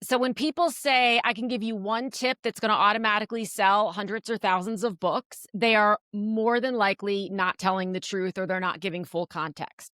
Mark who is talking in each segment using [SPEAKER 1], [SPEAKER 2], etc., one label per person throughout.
[SPEAKER 1] So when people say, I can give you one tip that's going to automatically sell hundreds or thousands of books, they are more than likely not telling the truth or they're not giving full context.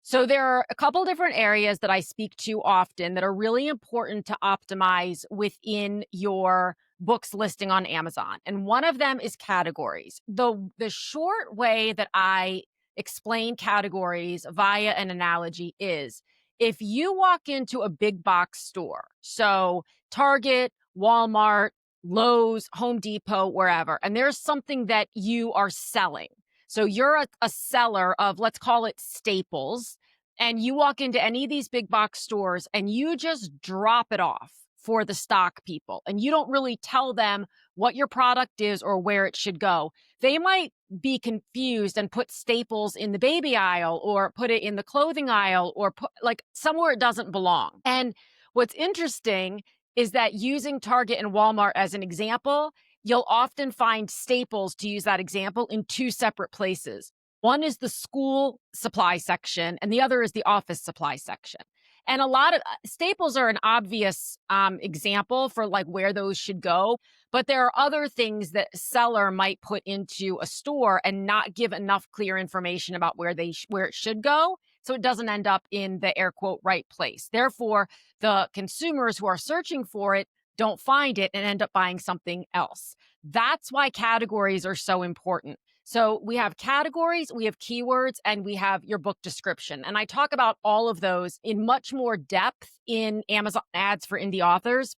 [SPEAKER 1] So there are a couple different areas that I speak to often that are really important to optimize within your book's listing on Amazon. And one of them is categories. The short way that I explain categories via an analogy is if you walk into a big box store, so Target, Walmart, Lowe's, Home Depot, wherever, and there's something that you are selling. So you're a seller of, let's call it staples, and you walk into any of these big box stores and you just drop it off for the stock people and you don't really tell them what your product is or where it should go. They might be confused and put staples in the baby aisle or put it in the clothing aisle or put like somewhere it doesn't belong. And what's interesting is that using Target and Walmart as an example, you'll often find staples, to use that example, in two separate places. One is the school supply section, and the other is the office supply section. And a lot of staples are an obvious example for like where those should go. But there are other things that a seller might put into a store and not give enough clear information about where where it should go. So it doesn't end up in the air quote right place. Therefore, the consumers who are searching for it don't find it and end up buying something else. That's why categories are so important. So we have categories, we have keywords, and we have your book description. And I talk about all of those in much more depth in Amazon ads for indie authors.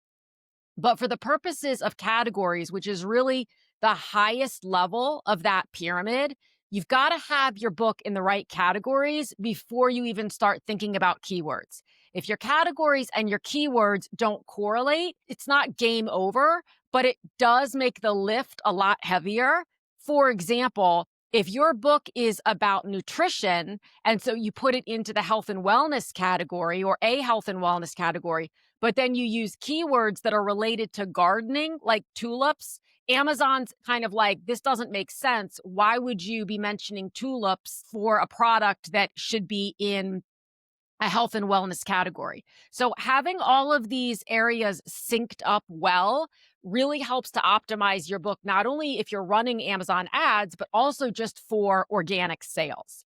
[SPEAKER 1] But for the purposes of categories, which is really the highest level of that pyramid, you've got to have your book in the right categories before you even start thinking about keywords. If your categories and your keywords don't correlate, it's not game over, but it does make the lift a lot heavier. For example, if your book is about nutrition, and so you put it into the health and wellness category or a health and wellness category, but then you use keywords that are related to gardening, like tulips, Amazon's kind of like, this doesn't make sense. Why would you be mentioning tulips for a product that should be in a health and wellness category? So having all of these areas synced up well really helps to optimize your book, not only if you're running Amazon ads, but also just for organic sales.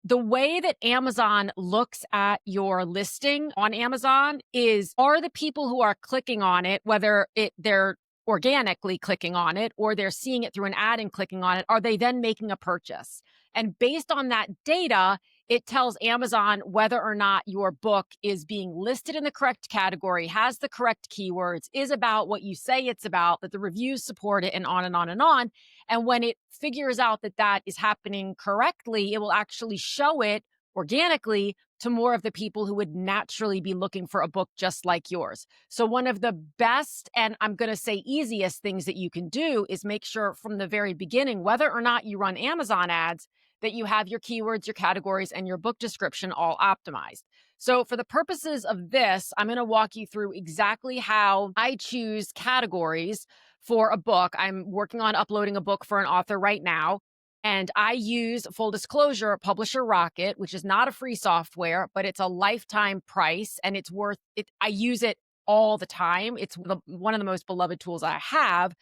[SPEAKER 1] The way that Amazon looks at your listing on Amazon is, are the people who are clicking on it, whether they're organically clicking on it or they're seeing it through an ad and clicking on it, are they then making a purchase? And based on that data, it tells Amazon whether or not your book is being listed in the correct category, has the correct keywords, is about what you say it's about, that the reviews support it, and on and on and on. And when it figures out that that is happening correctly, it will actually show it organically to more of the people who would naturally be looking for a book just like yours. So one of the best, and I'm going to say easiest things that you can do is make sure from the very beginning, whether or not you run Amazon ads, that you have your keywords, your categories, and your book description all optimized. So for the purposes of this, I'm going to walk you through exactly how I choose categories for a book. I'm working on uploading a book for an author right now. And I use, full disclosure, Publisher Rocket, which is not a free software, but it's a lifetime price and it's worth it. I use it all the time. It's one of the most beloved tools I have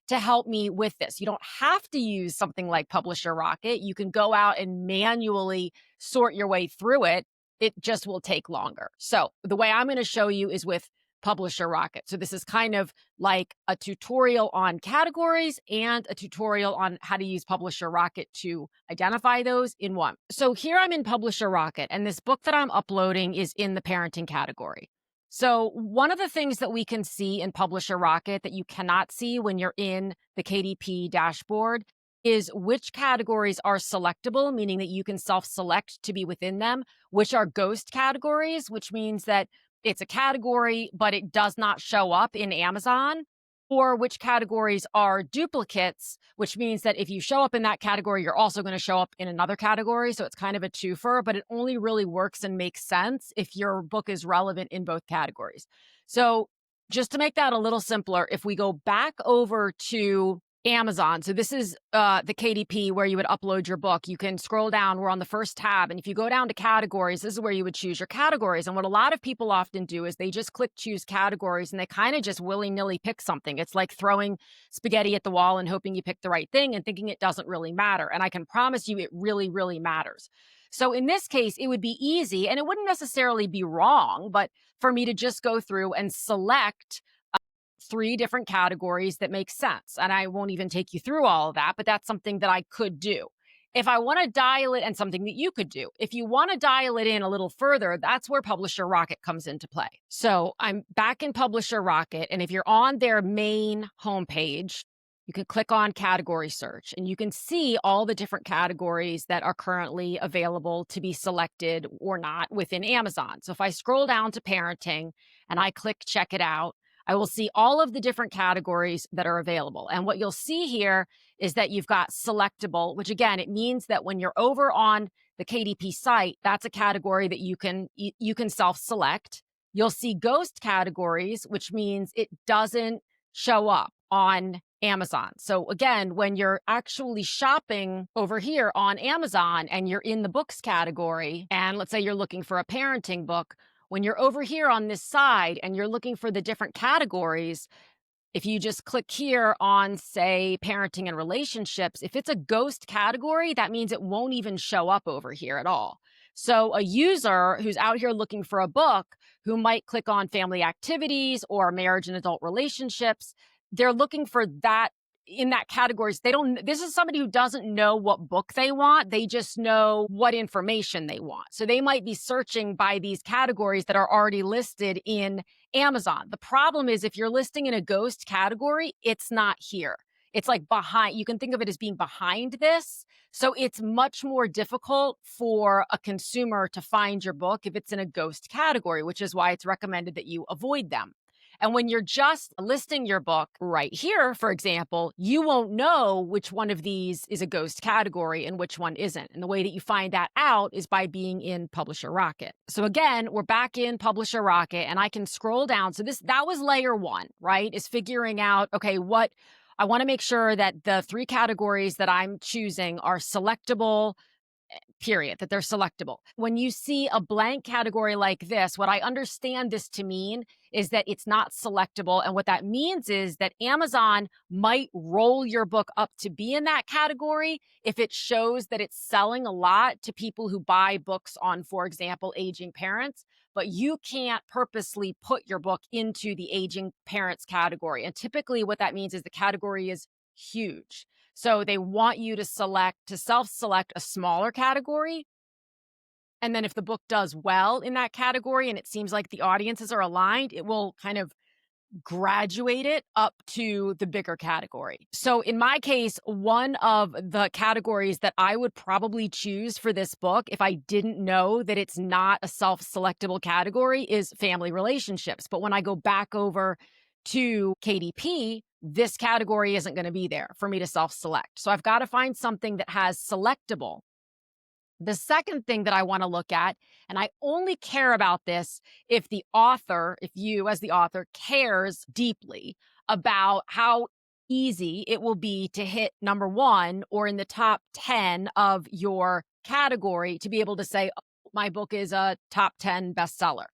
[SPEAKER 1] to help me with this. You don't have to use something like Publisher Rocket. You can go out and manually sort your way through it. It just will take longer. So the way I'm going to show you is with Publisher Rocket. So this is kind of like a tutorial on categories and a tutorial on how to use Publisher Rocket to identify those in one. So here I'm in Publisher Rocket, and this book that I'm uploading is in the parenting category. So one of the things that we can see in Publisher Rocket that you cannot see when you're in the KDP dashboard is which categories are selectable, meaning that you can self-select to be within them, which are ghost categories, which means that it's a category, but it does not show up in Amazon, or which categories are duplicates, which means that if you show up in that category, you're also going to show up in another category. So it's kind of a twofer, but it only really works and makes sense if your book is relevant in both categories. So just to make that a little simpler, if we go back over to Amazon. So this is the KDP where you would upload your book. You can scroll down. We're on the first tab. And if you go down to categories, this is where you would choose your categories. And what a lot of people often do is they just click choose categories and they kind of just willy-nilly pick something. It's like throwing spaghetti at the wall and hoping you pick the right thing and thinking it doesn't really matter. And I can promise you it really, really matters. So in this case, it would be easy and it wouldn't necessarily be wrong, but for me to just go through and select three different categories that make sense. And I won't even take you through all of that, but that's something that I could do. If I want to dial it, and something that you could do, if you want to dial it in a little further, that's where Publisher Rocket comes into play. So I'm back in Publisher Rocket, and if you're on their main homepage, you can click on category search and you can see all the different categories that are currently available to be selected or not within Amazon. So if I scroll down to parenting and I click check it out, I will see all of the different categories that are available. And what you'll see here is that you've got selectable, which again, it means that when you're over on the KDP site, that's a category that you can self-select. You'll see ghost categories, which means it doesn't show up on Amazon. So again, when you're actually shopping over here on Amazon and you're in the books category, and let's say you're looking for a parenting book, when you're over here on this side and you're looking for the different categories, if you just click here on, say, parenting and relationships, if it's a ghost category, that means it won't even show up over here at all. So a user who's out here looking for a book who might click on family activities or marriage and adult relationships, they're looking for that in that categories. This is somebody who doesn't know what book they want. They just know what information they want. So they might be searching by these categories that are already listed in Amazon. The problem is if you're listing in a ghost category, it's not here. It's like behind, you can think of it as being behind this. So it's much more difficult for a consumer to find your book if it's in a ghost category, which is why it's recommended that you avoid them. And when you're just listing your book right here, for example, you won't know which one of these is a ghost category and which one isn't. And the way that you find that out is by being in Publisher Rocket. So again, we're back in Publisher Rocket and I can scroll down. So that was layer one, right? Is figuring out, okay, what I want to make sure that the three categories that I'm choosing are selectable, period, that they're selectable. When you see a blank category like this, what I understand this to mean is that it's not selectable. And what that means is that Amazon might roll your book up to be in that category if it shows that it's selling a lot to people who buy books on, for example, aging parents. But you can't purposely put your book into the aging parents category. And typically what that means is the category is huge. So they want you to self-select a smaller category. And then if the book does well in that category and it seems like the audiences are aligned, it will kind of graduate it up to the bigger category. So in my case, one of the categories that I would probably choose for this book, if I didn't know that it's not a self-selectable category, is family relationships. But when I go back over to KDP, this category isn't going to be there for me to self-select. So I've got to find something that has selectable. The second thing that I want to look at, and I only care about this if you as the author cares deeply about how easy it will be to hit number one or in the top 10 of your category to be able to say, oh, my book is a top 10 bestseller.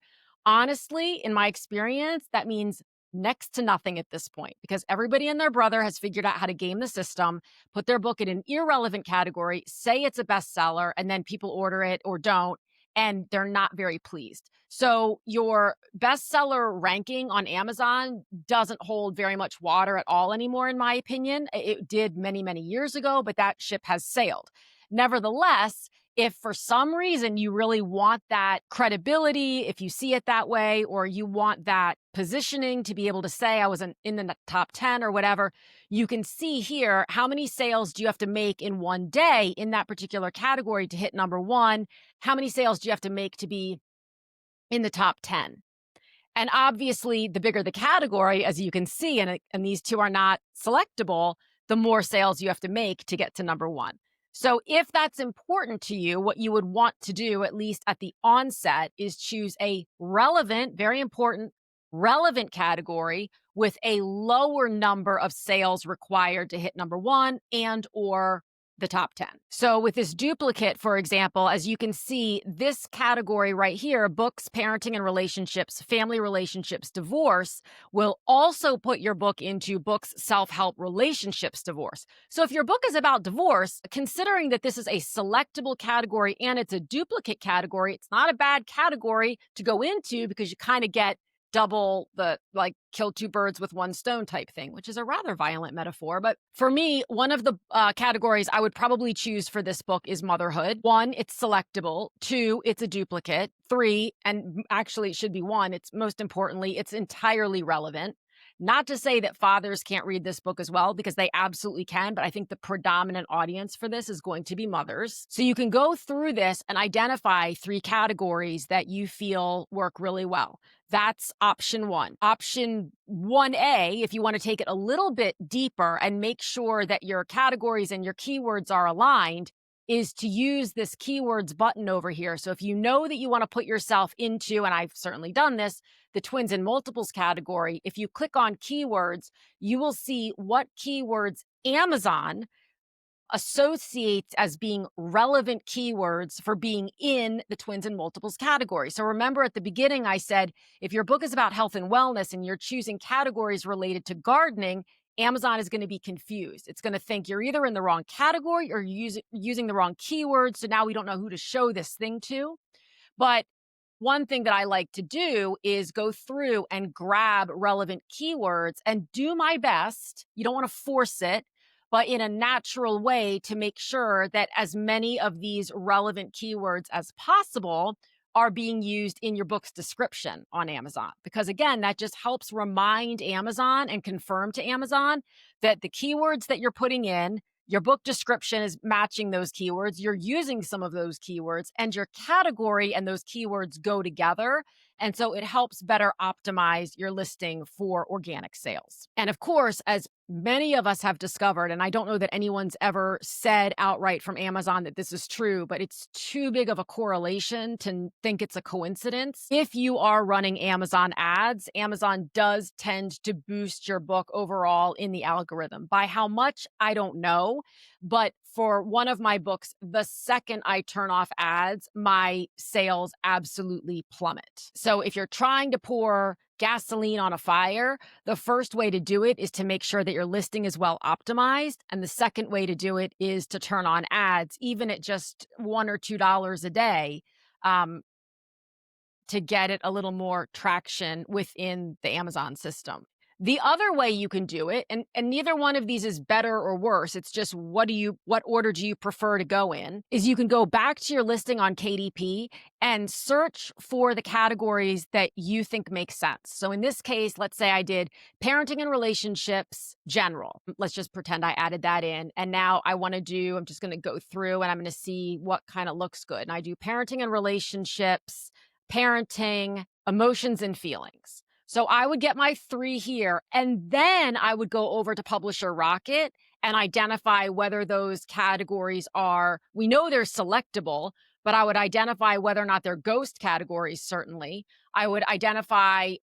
[SPEAKER 1] Honestly, in my experience, that means next to nothing at this point because everybody and their brother has figured out how to game the system, put their book in an irrelevant category, say it's a bestseller, and then people order it or don't, and they're not very pleased. So your bestseller ranking on Amazon doesn't hold very much water at all anymore, in my opinion. It did many, many years ago, but that ship has sailed. Nevertheless, if for some reason you really want that credibility, if you see it that way, or you want that positioning to be able to say I was in the top 10 or whatever, you can see here how many sales do you have to make in one day in that particular category to hit number one? How many sales do you have to make to be in the top 10? And obviously, the bigger the category, as you can see, and these two are not selectable, the more sales you have to make to get to number one. So if that's important to you, what you would want to do, at least at the onset, is choose a relevant, very important, relevant category with a lower number of sales required to hit number one and or the top 10. So with this duplicate, for example, as you can see, this category right here, books, parenting and relationships, family relationships, divorce, will also put your book into books, self-help, relationships, divorce. So if your book is about divorce, considering that this is a selectable category and it's a duplicate category, it's not a bad category to go into because you kind of get double the like kill two birds with one stone type thing, which is a rather violent metaphor. But for me, one of the categories I would probably choose for this book is motherhood. One, it's selectable. Two, it's a duplicate. Three, and actually it should be one, it's most importantly, it's entirely relevant. Not to say that fathers can't read this book as well, because they absolutely can, but I think the predominant audience for this is going to be mothers. So you can go through this and identify 3 categories that you feel work really well. That's option 1. Option 1A, if you want to take it a little bit deeper and make sure that your categories and your keywords are aligned, is to use this keywords button over here. So if you know that you want to put yourself into, and I've certainly done this, the twins and multiples category, if you click on keywords, you will see what keywords Amazon associates as being relevant keywords for being in the twins and multiples category. So remember at the beginning, I said, if your book is about health and wellness and you're choosing categories related to gardening, Amazon is going to be confused. It's going to think you're either in the wrong category or using the wrong keywords. So now we don't know who to show this thing to. But one thing that I like to do is go through and grab relevant keywords and do my best. You don't want to force it, but in a natural way to make sure that as many of these relevant keywords as possible are being used in your book's description on Amazon. Because again, that just helps remind Amazon and confirm to Amazon that the keywords that you're putting in, your book description is matching those keywords, you're using some of those keywords, and your category and those keywords go together. And so it helps better optimize your listing for organic sales. And of course, as many of us have discovered, and I don't know that anyone's ever said outright from Amazon that this is true, but it's too big of a correlation to think it's a coincidence. If you are running Amazon ads, Amazon does tend to boost your book overall in the algorithm. By how much, I don't know. But for one of my books, the second I turn off ads, my sales absolutely plummet. So if you're trying to pour gasoline on a fire, the first way to do it is to make sure that your listing is well optimized. And the second way to do it is to turn on ads, even at just $1 or $2 a day, to get it a little more traction within the Amazon system. The other way you can do it, and neither one of these is better or worse, it's just what order do you prefer to go in, is you can go back to your listing on KDP and search for the categories that you think make sense. So in this case, let's say I did parenting and relationships general. Let's just pretend I added that in. And now I'm just going to go through and I'm going to see what kind of looks good. And I do parenting and relationships, parenting, emotions and feelings. So I would get my 3 here, and then I would go over to Publisher Rocket and identify whether those categories we know they're selectable, but I would identify whether or not they're ghost categories, certainly. I would identify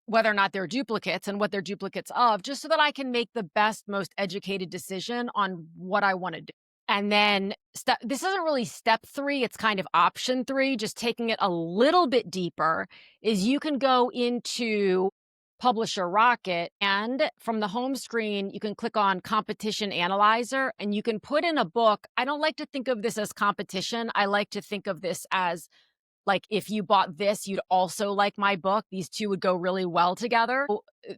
[SPEAKER 1] whether or not they're duplicates and what they're duplicates of, just so that I can make the best, most educated decision on what I want to do. And then this isn't really step 3, it's kind of option 3, just taking it a little bit deeper, is you can go into Publisher Rocket, and from the home screen, you can click on Competition Analyzer, and you can put in a book. I don't like to think of this as competition. I like to think of this as, like, if you bought this, you'd also like my book. These two would go really well together.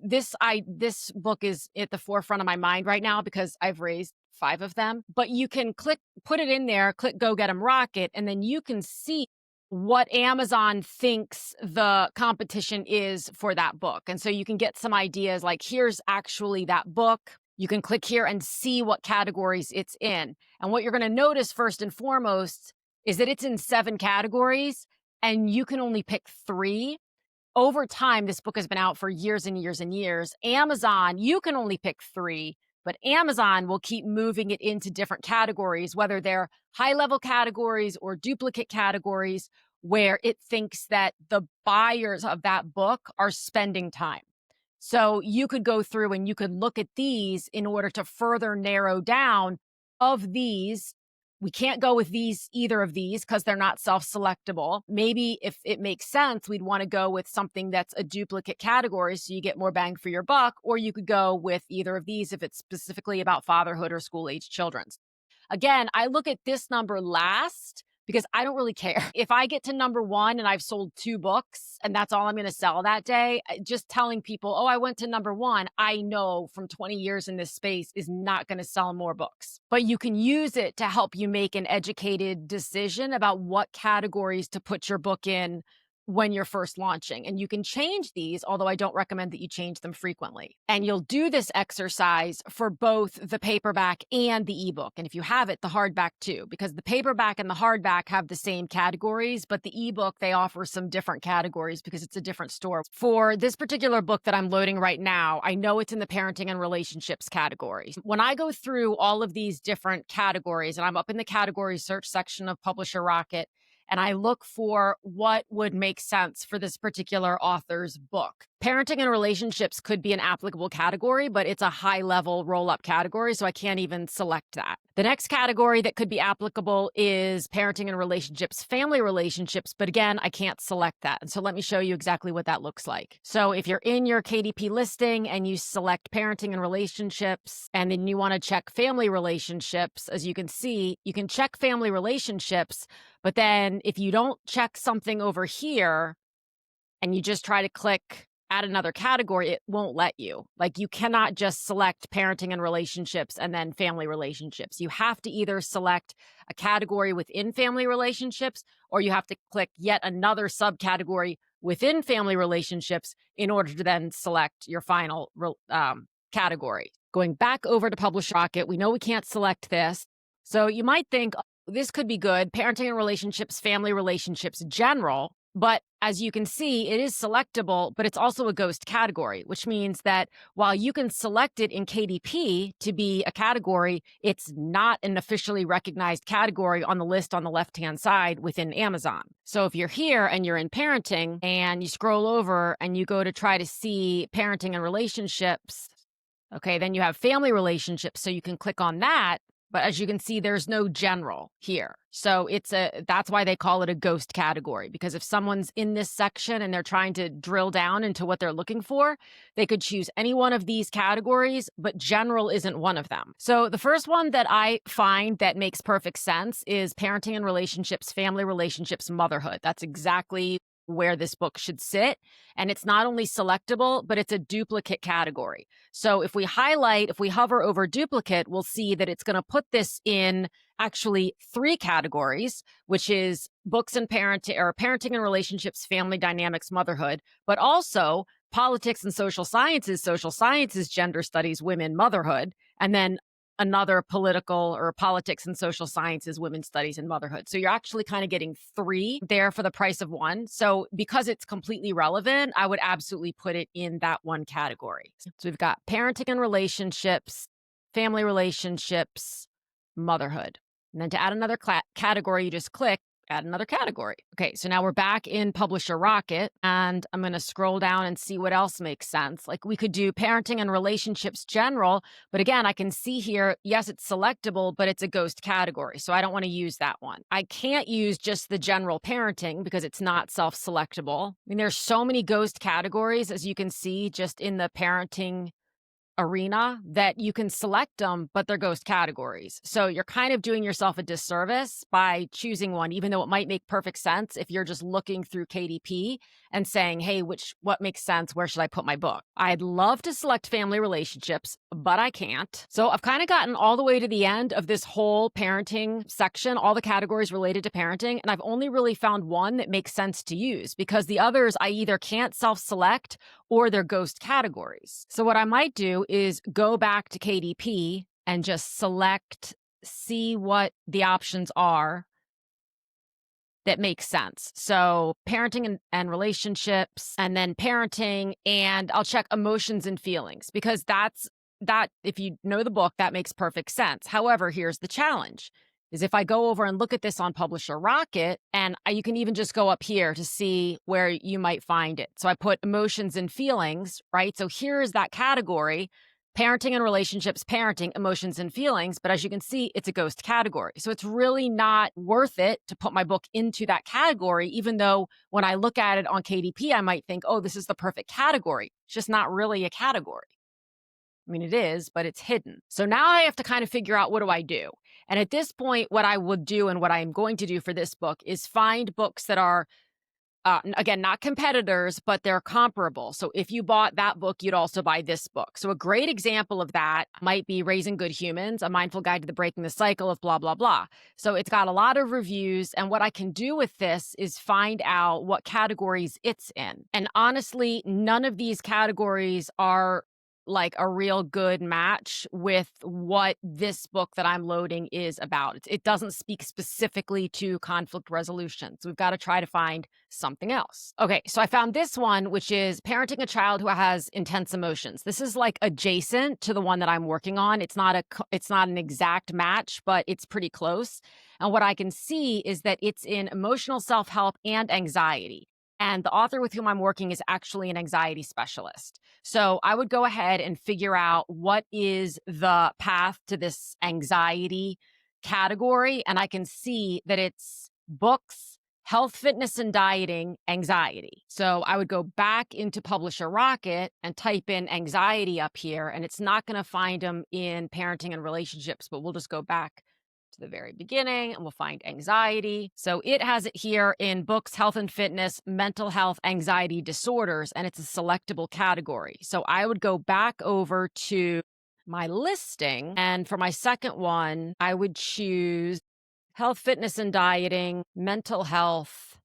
[SPEAKER 1] This book is at the forefront of my mind right now because I've raised 5 of them. But you can put it in there, click Go Get 'em Rocket, and then you can see what Amazon thinks the competition is for that book. And so you can get some ideas, like, here's actually that book. You can click here and see what categories it's in. And what you're going to notice first and foremost is that it's in 7 categories and you can only pick 3. Over time, this book has been out for years and years and years. Amazon, you can only pick 3, but Amazon will keep moving it into different categories, whether they're high-level categories or duplicate categories. where it thinks that the buyers of that book are spending time. So you could go through and you could look at these in order to further narrow down of these. We can't go with either of these because they're not self-selectable. Maybe if it makes sense, we'd want to go with something that's a duplicate category so you get more bang for your buck, or you could go with either of these if it's specifically about fatherhood or school-age children. Again, I look at this number last because I don't really care. If I get to number 1 and I've sold 2 books and that's all I'm going to sell that day, just telling people, oh, I went to number 1, I know from 20 years in this space is not going to sell more books. But you can use it to help you make an educated decision about what categories to put your book in when you're first launching. And you can change these, although I don't recommend that you change them frequently. And you'll do this exercise for both the paperback and the ebook. And if you have it, the hardback too, because the paperback and the hardback have the same categories, but the ebook, they offer some different categories because it's a different store. For this particular book that I'm loading right now, I know it's in the parenting and relationships category. When I go through all of these different categories, and I'm up in the category search section of Publisher Rocket, and I look for what would make sense for this particular author's book. Parenting and relationships could be an applicable category, but it's a high-level roll-up category, so I can't even select that. The next category that could be applicable is parenting and relationships, family relationships, but again, I can't select that. And so let me show you exactly what that looks like. So if you're in your KDP listing and you select parenting and relationships, and then you want to check family relationships, as you can see, you can check family relationships, but then if you don't check something over here and you just try to click add another category, it won't let you. Like, you cannot just select parenting and relationships and then family relationships. You have to either select a category within family relationships, or you have to click yet another subcategory within family relationships in order to then select your final category. Going back over to Publisher Rocket, we know we can't select this. So you might think, oh, this could be good, parenting and relationships, family relationships, general. But as you can see, it is selectable, but it's also a ghost category, which means that while you can select it in KDP to be a category, it's not an officially recognized category on the list on the left-hand side within Amazon. So if you're here and you're in parenting and you scroll over and you go to try to see parenting and relationships, okay, then you have family relationships, so you can click on that. But as you can see, there's no general here. So that's why they call it a ghost category, because if someone's in this section and they're trying to drill down into what they're looking for, they could choose any one of these categories, but general isn't one of them. So the first one that I find that makes perfect sense is parenting and relationships, family relationships, motherhood. That's exactly where this book should sit. And it's not only selectable, but it's a duplicate category. So if we hover over duplicate, we'll see that it's going to put this in actually 3 categories, which is books and parenting and relationships, family dynamics, motherhood, but also politics and social sciences, gender studies, women, motherhood, and then another politics and social sciences, women's studies, and motherhood. So you're actually kind of getting 3 there for the price of 1. So because it's completely relevant, I would absolutely put it in that one category. So we've got parenting and relationships, family relationships, motherhood. And then to add another category, you just click add another category. Okay, so now we're back in Publisher Rocket, and I'm going to scroll down and see what else makes sense. Like, we could do parenting and relationships general, but again, I can see here, yes, it's selectable, but it's a ghost category, so I don't want to use that one. I can't use just the general parenting because it's not self-selectable. I mean, there's so many ghost categories, as you can see, just in the parenting arena, that you can select them, but they're ghost categories. So you're kind of doing yourself a disservice by choosing one, even though it might make perfect sense if you're just looking through KDP and saying, hey, what makes sense? Where should I put my book? I'd love to select family relationships, but I can't. So I've kind of gotten all the way to the end of this whole parenting section, all the categories related to parenting, and I've only really found one that makes sense to use, because the others I either can't self-select or they're ghost categories. So what I might do is go back to KDP and just see what the options are that make sense. So parenting and relationships, and then parenting, and I'll check emotions and feelings, because that, if you know the book, that makes perfect sense. However, here's the challenge. is if I go over and look at this on Publisher Rocket, and you can even just go up here to see where you might find it. So I put emotions and feelings, right? So here is that category: parenting and relationships, parenting, emotions and feelings. But as you can see, it's a ghost category. So it's really not worth it to put my book into that category, even though when I look at it on KDP, I might think, oh, this is the perfect category. It's just not really a category. I mean, it is, but it's hidden. So now I have to kind of figure out, what do I do? And at this point, what I would do and what I'm going to do for this book is find books that are, again, not competitors, but they're comparable. So if you bought that book, you'd also buy this book. So a great example of that might be Raising Good Humans, A Mindful Guide to the Breaking the Cycle of blah, blah, blah. So it's got a lot of reviews. And what I can do with this is find out what categories it's in. And honestly, none of these categories are like a real good match with what this book that I'm loading is about. It doesn't speak specifically to conflict resolution. So we've got to try to find something else. Okay, so I found this one, which is Parenting a Child Who Has Intense Emotions. This is like adjacent to the one that I'm working on. It's not an exact match, but it's pretty close. And what I can see is that it's in emotional self-help and anxiety. And the author with whom I'm working is actually an anxiety specialist. So I would go ahead and figure out what is the path to this anxiety category. And I can see that it's books, health, fitness, and dieting, anxiety. So I would go back into Publisher Rocket and type in anxiety up here. And it's not going to find them in parenting and relationships, but we'll just go back to the very beginning and we'll find anxiety. So it has it here in books, health and fitness, mental health, anxiety disorders, and it's a selectable category. So I would go back over to my listing, and for my second one, I would choose health, fitness, and dieting, mental health,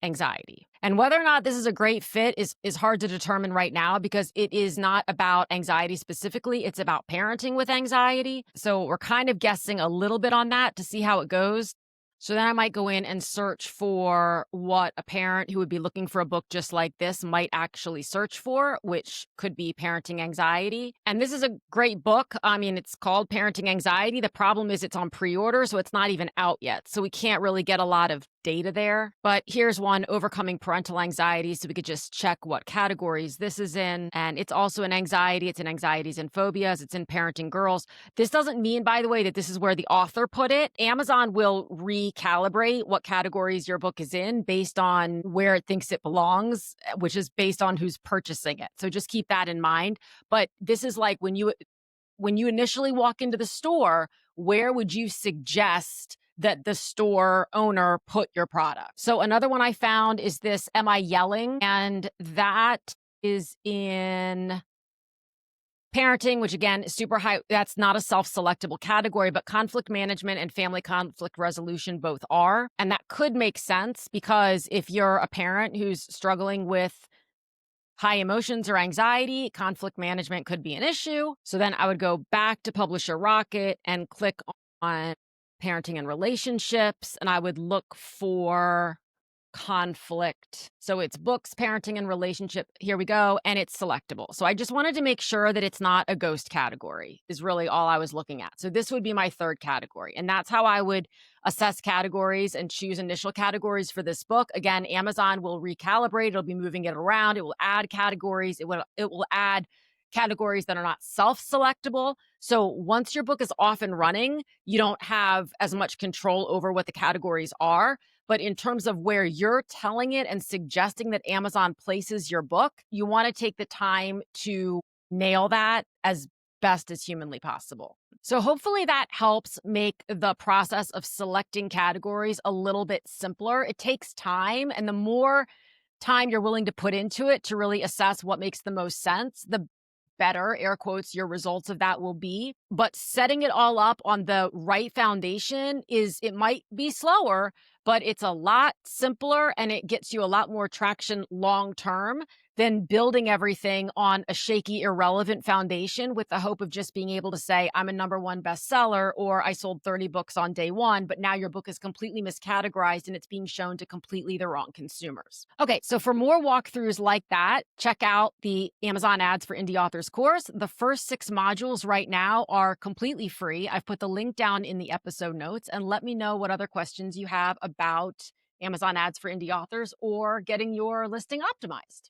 [SPEAKER 1] anxiety. And whether or not this is a great fit is hard to determine right now, because it is not about anxiety specifically. It's about parenting with anxiety. So we're kind of guessing a little bit on that to see how it goes. So then I might go in and search for what a parent who would be looking for a book just like this might actually search for, which could be parenting anxiety. And this is a great book. I mean, it's called Parenting Anxiety. The problem is it's on pre-order, so it's not even out yet. So we can't really get a lot of data there. But here's one, Overcoming Parental Anxiety. So we could just check what categories this is in. And it's also in anxiety. It's in anxieties and phobias. It's in parenting girls. This doesn't mean, by the way, that this is where the author put it. Amazon will recalibrate what categories your book is in based on where it thinks it belongs, which is based on who's purchasing it. So just keep that in mind. But this is like when you initially walk into the store, where would you suggest that the store owner put your product? So another one I found is this, Am I Yelling? And that is in parenting, which again is super high. That's not a self-selectable category, but conflict management and family conflict resolution both are. And that could make sense, because if you're a parent who's struggling with high emotions or anxiety, conflict management could be an issue. So then I would go back to Publisher Rocket and click on parenting and relationships, and I would look for conflict. So it's books, parenting and relationship. Here we go. And it's selectable. So I just wanted to make sure that it's not a ghost category is really all I was looking at. So this would be my third category. And that's how I would assess categories and choose initial categories for this book. Again, Amazon will recalibrate. It'll be moving it around. It will add categories. It will add categories that are not self-selectable. So once your book is off and running, you don't have as much control over what the categories are. But in terms of where you're telling it and suggesting that Amazon places your book, you want to take the time to nail that as best as humanly possible. So hopefully that helps make the process of selecting categories a little bit simpler. It takes time, and the more time you're willing to put into it to really assess what makes the most sense, the better, air quotes, your results of that will be. But setting it all up on the right foundation it might be slower, but it's a lot simpler and it gets you a lot more traction long term than building everything on a shaky, irrelevant foundation with the hope of just being able to say, I'm a #1 bestseller, or I sold 30 books on day one, but now your book is completely miscategorized and it's being shown to completely the wrong consumers. Okay, so for more walkthroughs like that, check out the Amazon Ads for Indie Authors course. The first 6 modules right now are completely free. I've put the link down in the episode notes, and let me know what other questions you have about Amazon Ads for Indie Authors or getting your listing optimized.